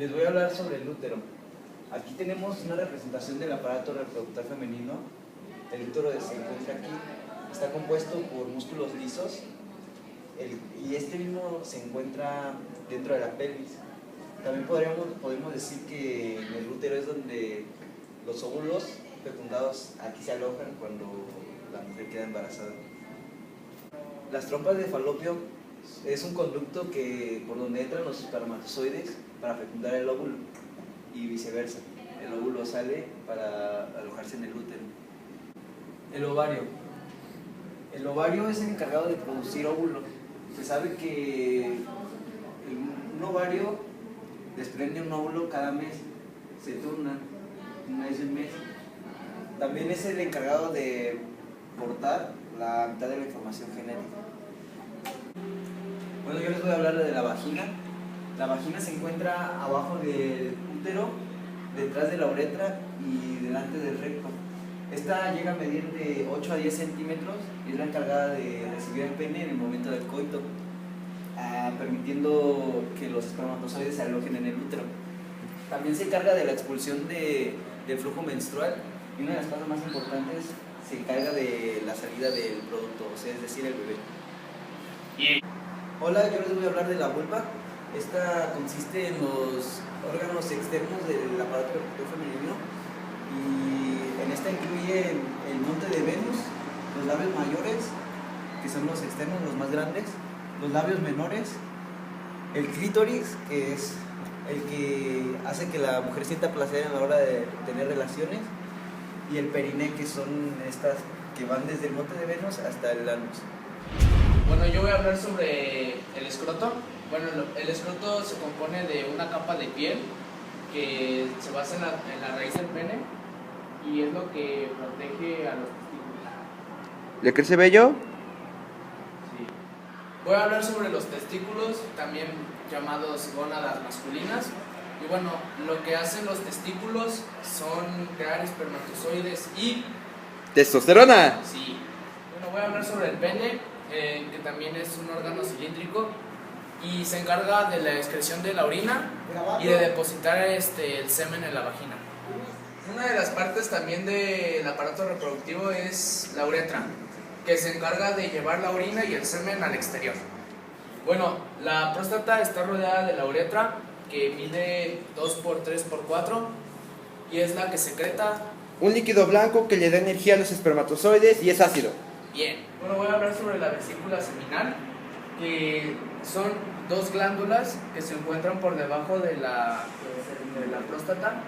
Les voy a hablar sobre el útero. Aquí tenemos una representación del aparato reproductor femenino. El útero se encuentra aquí. Está compuesto por músculos lisos y este mismo se encuentra dentro de la pelvis. También podemos decir que en el útero es donde los óvulos fecundados aquí se alojan cuando la mujer queda embarazada. Las trompas de falopio es un conducto por donde entran los espermatozoides para fecundar el óvulo y viceversa. El óvulo sale para alojarse en el útero. El ovario. El ovario es el encargado de producir óvulos. Se sabe que un ovario desprende un óvulo cada mes, se turna un mes en mes. También es el encargado de portar la mitad de la información genética. Bueno, yo les voy a hablar de la vagina. La vagina se encuentra abajo del útero, detrás de la uretra y delante del recto. Esta llega a medir de 8 a 10 centímetros y es la encargada de recibir el pene en el momento del coito, permitiendo que los espermatozoides se alojen en el útero. También se encarga de la expulsión del flujo menstrual y una de las cosas más importantes se encarga de la salida del producto, o sea, es decir, el bebé. Hola, yo les voy a hablar de la vulva. Esta consiste en los órganos externos del aparato reproductor femenino y en esta incluye el monte de Venus, los labios mayores, que son los externos, los más grandes, los labios menores, el clítoris, que es el que hace que la mujer sienta placer a la hora de tener relaciones, y el periné, que son estas que van desde el monte de Venus hasta el anus. Bueno, yo voy a hablar sobre el escroto. Bueno, el escroto se compone de una capa de piel que se basa en la raíz del pene y es lo que protege a los testículos. ¿Le crece vello? Sí. Voy a hablar sobre los testículos, también llamados gónadas masculinas. Y bueno, lo que hacen los testículos son crear espermatozoides y... ¡Testosterona! Sí. Bueno, voy a hablar sobre el pene, que también es un órgano cilíndrico y se encarga de la excreción de la orina y de depositar el semen en la vagina. Una de las partes también del aparato reproductivo es la uretra, que se encarga de llevar la orina y el semen al exterior. Bueno, la próstata está rodeada de la uretra, que mide 2 por 3 por 4 y es la que secreta Un líquido blanco que le da energía a los espermatozoides y es ácido. bien. Bueno, voy a hablar sobre la vesícula seminal, que son 2 glándulas que se encuentran por debajo de la próstata.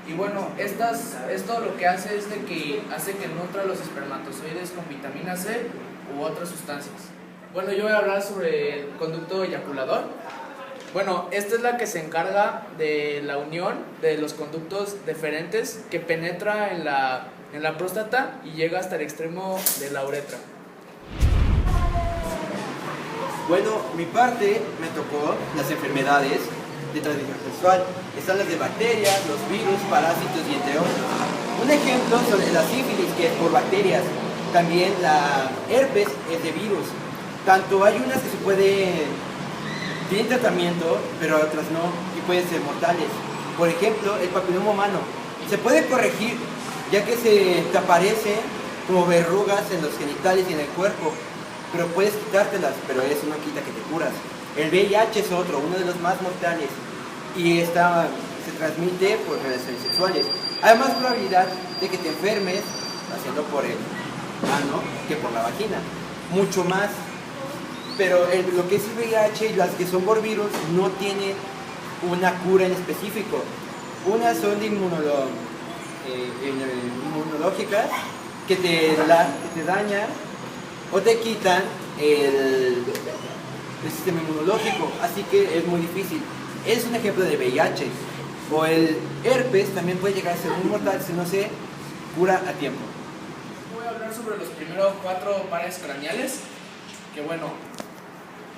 Y bueno, esto lo que hace es que nutra los espermatozoides con vitamina C u otras sustancias. Bueno, yo voy a hablar sobre el conducto eyaculador. Bueno, esta es la que se encarga de la unión de los conductos deferentes que penetra en la próstata y llega hasta el extremo de la uretra. Bueno, mi parte me tocó las enfermedades de transmisión sexual. Están las de bacterias, los virus, parásitos y entre otros. Un ejemplo son la sífilis, que es por bacterias. También la herpes es de virus. Tanto hay unas que se pueden, tienen tratamiento, pero otras no, y pueden ser mortales. Por ejemplo, el papiloma humano se puede corregir, ya que se te aparecen como verrugas en los genitales y en el cuerpo, pero puedes quitártelas, pero eso no quita que te curas. El VIH es otro, uno de los más mortales, y se transmite por relaciones sexuales. Hay más probabilidad de que te enfermes haciendo por el ano que por la vagina, mucho más. Pero lo que es el VIH y las que son por virus no tienen una cura en específico. Unas son de inmunológicas, que te dañan o te quitan el sistema inmunológico, así que es muy difícil. Es un ejemplo de VIH. O el herpes también puede llegar a ser muy mortal si no se cura a tiempo. Voy a hablar sobre los primeros 4 pares craneales, que bueno,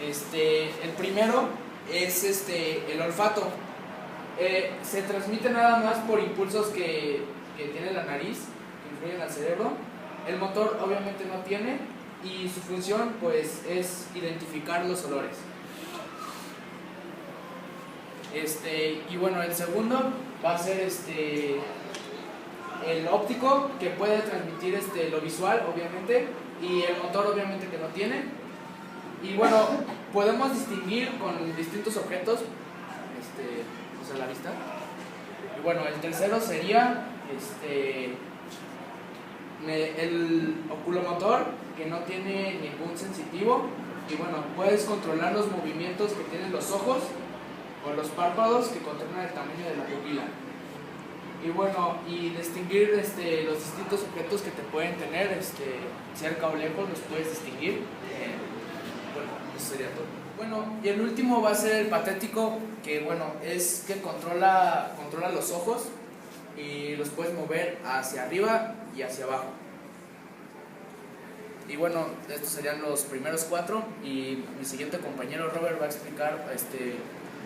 el primero es el olfato. Se transmite nada más por impulsos que tiene la nariz, que influyen al cerebro. El motor obviamente no tiene, y su función pues es identificar los olores. Y bueno, el segundo va a ser el óptico, que puede transmitir lo visual, obviamente, y el motor, obviamente, que no tiene. Y bueno, podemos distinguir con distintos objetos pues a la vista. Y bueno, el tercero sería el oculomotor, que no tiene ningún sensitivo. Y bueno, puedes controlar los movimientos que tienen los ojos o los párpados, que controlan el tamaño de la pupila. Y bueno, y distinguir los distintos objetos que te pueden tener cerca o lejos, los puedes distinguir. Bueno, eso sería todo. Bueno, y el último va a ser el patético, que bueno, es que controla los ojos y los puedes mover hacia arriba y hacia abajo. Y bueno, estos serían los primeros 4, y mi siguiente compañero Robert va a explicar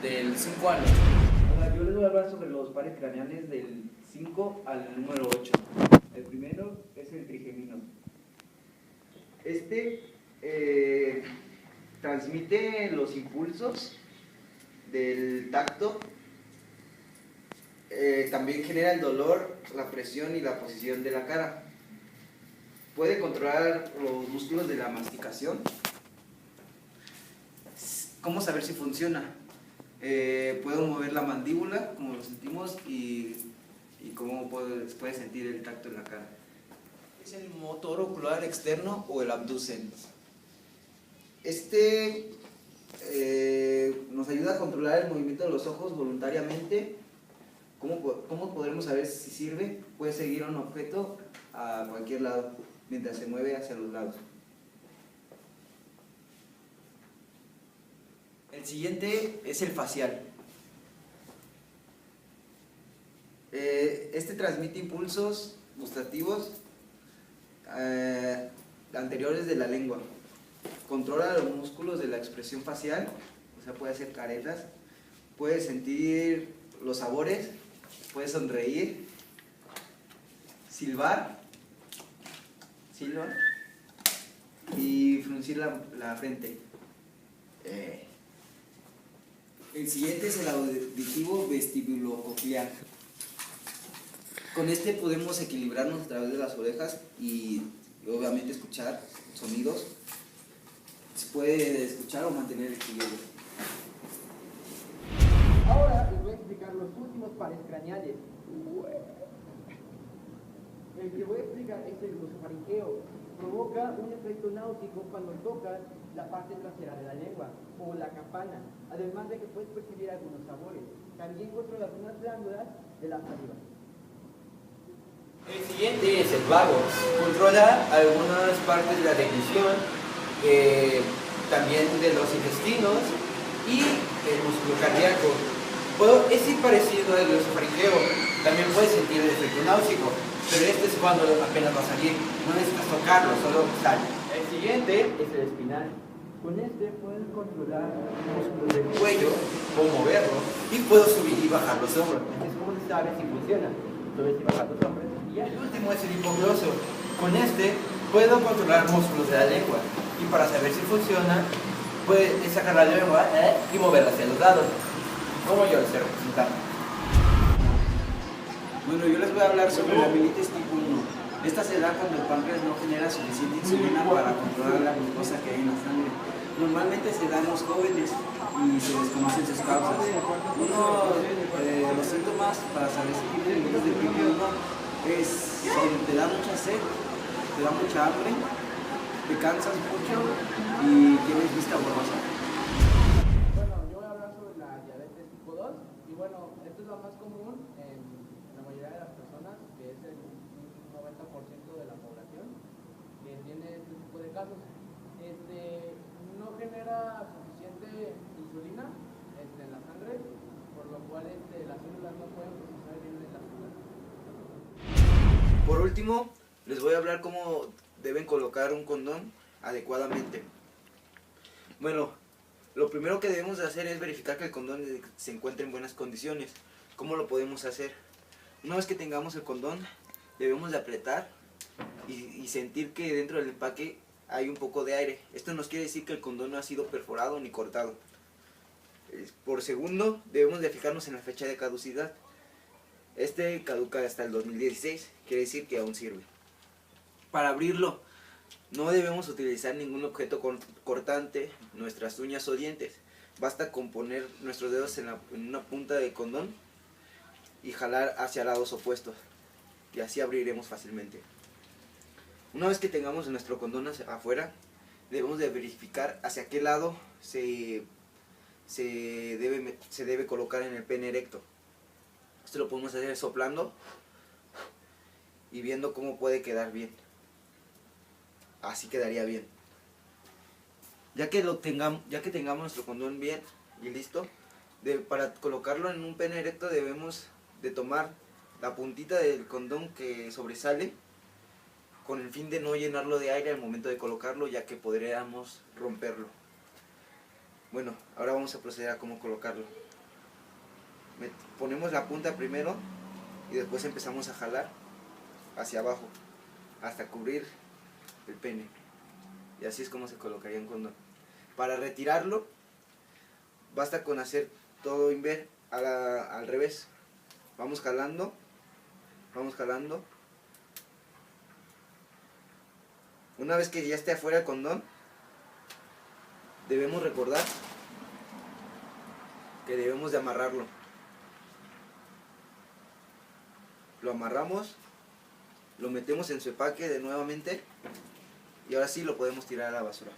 del 5 al 8. Hola, yo les voy a hablar sobre los pares craneales del 5 al número 8. El primero es el trigemino. Transmite los impulsos del tacto, también genera el dolor, la presión y la posición de la cara. Puede controlar los músculos de la masticación. ¿Cómo saber si funciona? Puedo mover la mandíbula, como lo sentimos, y cómo puede sentir el tacto en la cara. Es el motor ocular externo o el abducen. Nos ayuda a controlar el movimiento de los ojos voluntariamente. ¿Cómo podremos saber si sirve? Puede seguir a un objeto a cualquier lado mientras se mueve hacia los lados. El siguiente es el facial. Transmite impulsos gustativos anteriores de la lengua. Controla los músculos de la expresión facial, o sea, puede hacer caretas, puede sentir los sabores, puede sonreír, silbar y fruncir la frente. El siguiente es el auditivo vestibulococlear. Con podemos equilibrarnos a través de las orejas y obviamente escuchar sonidos. Se puede escuchar o mantener el equilibrio. Ahora les voy a explicar los últimos pares craneales. El que voy a explicar es el glosofaringeo. Provoca un efecto náutico cuando tocas la parte trasera de la lengua o la campana, además de que puedes percibir algunos sabores. También controla algunas glándulas de la saliva. El siguiente es el vago. Controla algunas partes de la deglución, también de los intestinos y el músculo cardíaco. Es parecido al glosofaringeo. También puedes sentir el efecto náusico, pero es cuando apenas va a salir. No necesitas tocarlo, solo sale. El siguiente es el espinal. Con puedes controlar los músculos del cuello, puedo moverlo y puedo subir y bajar los hombros. Es como se sabe si funciona. Subes y bajas los hombros. Y el último es el hipogloso. Con puedo controlar músculos de la lengua. Y para saber si funciona, puedes sacar la lengua y moverla hacia los lados, como yo lo estoy representando. Bueno, yo les voy a hablar sobre la mielitis tipo 1. Esta se da cuando el páncreas no genera suficiente insulina para controlar la glucosa que hay en la sangre. Normalmente se da en los jóvenes y se desconocen sus causas. Uno de los síntomas para saber si tienes mielitis de tipo 1 es te da mucha sed, te da mucha hambre, te cansas mucho y tienes vista borrosa. Bueno, yo voy a hablar sobre la diabetes tipo 2, y bueno, esto es lo más común en la mayoría de las personas, que es el 90% de la población que tiene este tipo de casos. No genera suficiente insulina en la sangre, por lo cual las células no pueden procesar bien el azúcar. Por último, les voy a hablar cómo deben colocar un condón adecuadamente. Bueno, lo primero que debemos de hacer es verificar que el condón se encuentre en buenas condiciones. ¿Cómo lo podemos hacer? Una vez que tengamos el condón, debemos de apretar y sentir que dentro del empaque hay un poco de aire. Esto nos quiere decir que el condón no ha sido perforado ni cortado. Por segundo, debemos de fijarnos en la fecha de caducidad. Este caduca hasta el 2016, quiere decir que aún sirve. Para abrirlo, no debemos utilizar ningún objeto cortante, nuestras uñas o dientes. Basta con poner nuestros dedos en una punta del condón y jalar hacia lados opuestos. Y así abriremos fácilmente. Una vez que tengamos nuestro condón afuera, debemos de verificar hacia qué lado se debe colocar en el pene erecto. Esto lo podemos hacer soplando y viendo cómo puede quedar bien. Así quedaría bien. Ya que tengamos nuestro condón bien y listo, para colocarlo en un pene erecto debemos de tomar la puntita del condón que sobresale con el fin de no llenarlo de aire al momento de colocarlo, ya que podríamos romperlo. Bueno, ahora vamos a proceder a cómo colocarlo. Ponemos la punta primero y después empezamos a jalar hacia abajo hasta cubrir el pene. Y así es como se colocaría un condón. Para retirarlo, basta con hacer todo al revés. Vamos jalando, vamos jalando. Una vez que ya esté afuera el condón, debemos recordar que debemos de amarrarlo. Lo amarramos, lo metemos en su empaque nuevamente y ahora sí lo podemos tirar a la basura.